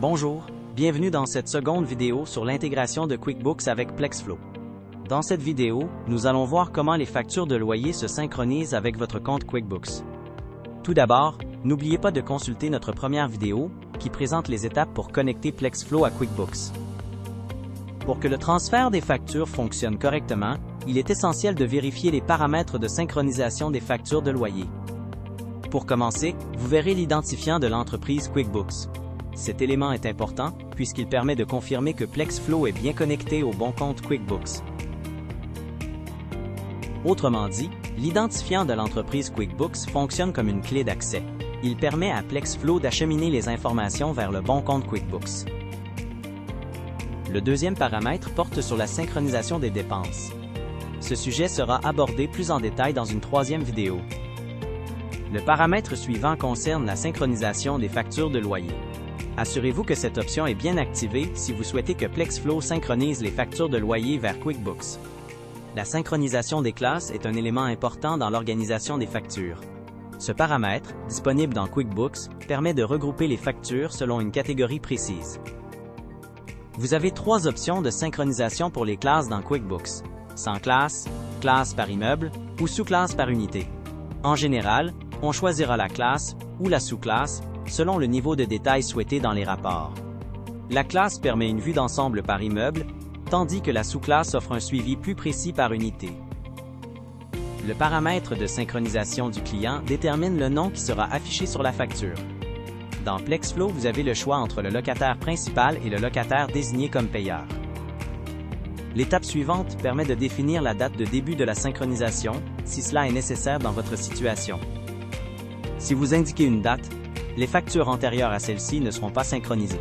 Bonjour, bienvenue dans cette seconde vidéo sur l'intégration de QuickBooks avec PlexFlow. Dans cette vidéo, nous allons voir comment les factures de loyer se synchronisent avec votre compte QuickBooks. Tout d'abord, n'oubliez pas de consulter notre première vidéo qui présente les étapes pour connecter PlexFlow à QuickBooks. Pour que le transfert des factures fonctionne correctement, il est essentiel de vérifier les paramètres de synchronisation des factures de loyer. Pour commencer, vous verrez l'identifiant de l'entreprise QuickBooks. Cet élément est important puisqu'il permet de confirmer que PlexFlow est bien connecté au bon compte QuickBooks. Autrement dit, l'identifiant de l'entreprise QuickBooks fonctionne comme une clé d'accès. Il permet à PlexFlow d'acheminer les informations vers le bon compte QuickBooks. Le deuxième paramètre porte sur la synchronisation des dépenses. Ce sujet sera abordé plus en détail dans une troisième vidéo. Le paramètre suivant concerne la synchronisation des factures de loyer. Assurez-vous que cette option est bien activée si vous souhaitez que PlexFlow synchronise les factures de loyer vers QuickBooks. La synchronisation des classes est un élément important dans l'organisation des factures. Ce paramètre, disponible dans QuickBooks, permet de regrouper les factures selon une catégorie précise. Vous avez trois options de synchronisation pour les classes dans QuickBooks: sans classe, classe par immeuble ou sous-classe par unité. En général, on choisira la classe ou la sous-classe selon le niveau de détail souhaité dans les rapports. La classe permet une vue d'ensemble par immeuble, tandis que la sous-classe offre un suivi plus précis par unité. Le paramètre de synchronisation du client détermine le nom qui sera affiché sur la facture. Dans PlexFlow, vous avez le choix entre le locataire principal et le locataire désigné comme payeur. L'étape suivante permet de définir la date de début de la synchronisation, si cela est nécessaire dans votre situation. Si vous indiquez une date, les factures antérieures à celle-ci ne seront pas synchronisées.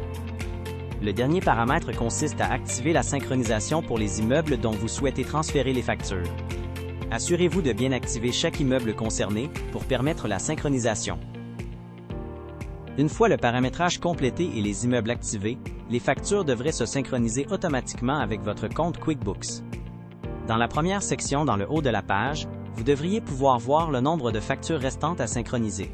Le dernier paramètre consiste à activer la synchronisation pour les immeubles dont vous souhaitez transférer les factures. Assurez-vous de bien activer chaque immeuble concerné pour permettre la synchronisation. Une fois le paramétrage complété et les immeubles activés, les factures devraient se synchroniser automatiquement avec votre compte QuickBooks. Dans la première section dans le haut de la page, vous devriez pouvoir voir le nombre de factures restantes à synchroniser.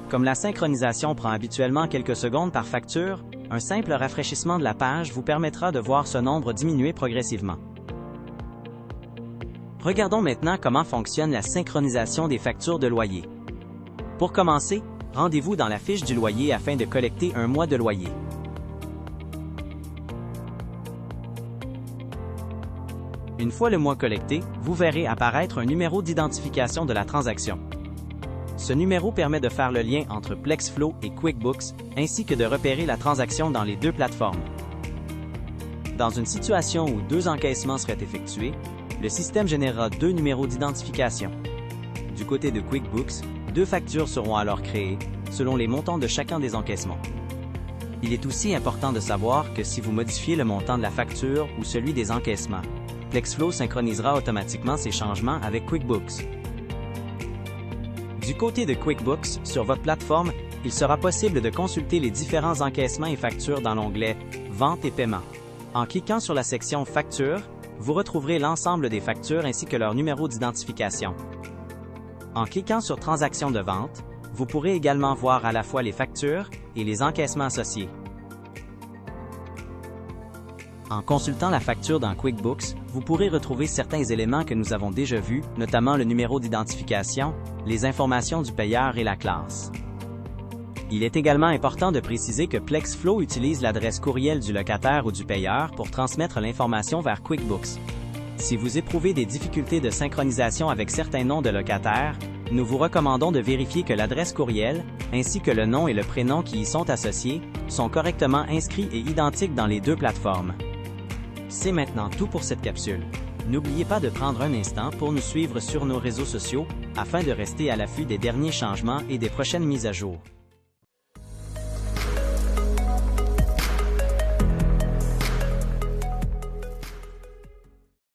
Comme la synchronisation prend habituellement quelques secondes par facture, un simple rafraîchissement de la page vous permettra de voir ce nombre diminuer progressivement. Regardons maintenant comment fonctionne la synchronisation des factures de loyer. Pour commencer, rendez-vous dans la fiche du loyer afin de collecter un mois de loyer. Une fois le mois collecté, vous verrez apparaître un numéro d'identification de la transaction. Ce numéro permet de faire le lien entre PlexFlow et QuickBooks, ainsi que de repérer la transaction dans les deux plateformes. Dans une situation où deux encaissements seraient effectués, le système générera deux numéros d'identification. Du côté de QuickBooks, deux factures seront alors créées, selon les montants de chacun des encaissements. Il est aussi important de savoir que si vous modifiez le montant de la facture ou celui des encaissements, PlexFlow synchronisera automatiquement ces changements avec QuickBooks. Du côté de QuickBooks, sur votre plateforme, il sera possible de consulter les différents encaissements et factures dans l'onglet « Vente et paiement ». En cliquant sur la section « Factures », vous retrouverez l'ensemble des factures ainsi que leur numéro d'identification. En cliquant sur « Transactions de vente », vous pourrez également voir à la fois les factures et les encaissements associés. En consultant la facture dans QuickBooks, vous pourrez retrouver certains éléments que nous avons déjà vus, notamment le numéro d'identification, les informations du payeur et la classe. Il est également important de préciser que PlexFlow utilise l'adresse courriel du locataire ou du payeur pour transmettre l'information vers QuickBooks. Si vous éprouvez des difficultés de synchronisation avec certains noms de locataires, nous vous recommandons de vérifier que l'adresse courriel, ainsi que le nom et le prénom qui y sont associés, sont correctement inscrits et identiques dans les deux plateformes. C'est maintenant tout pour cette capsule. N'oubliez pas de prendre un instant pour nous suivre sur nos réseaux sociaux afin de rester à l'affût des derniers changements et des prochaines mises à jour.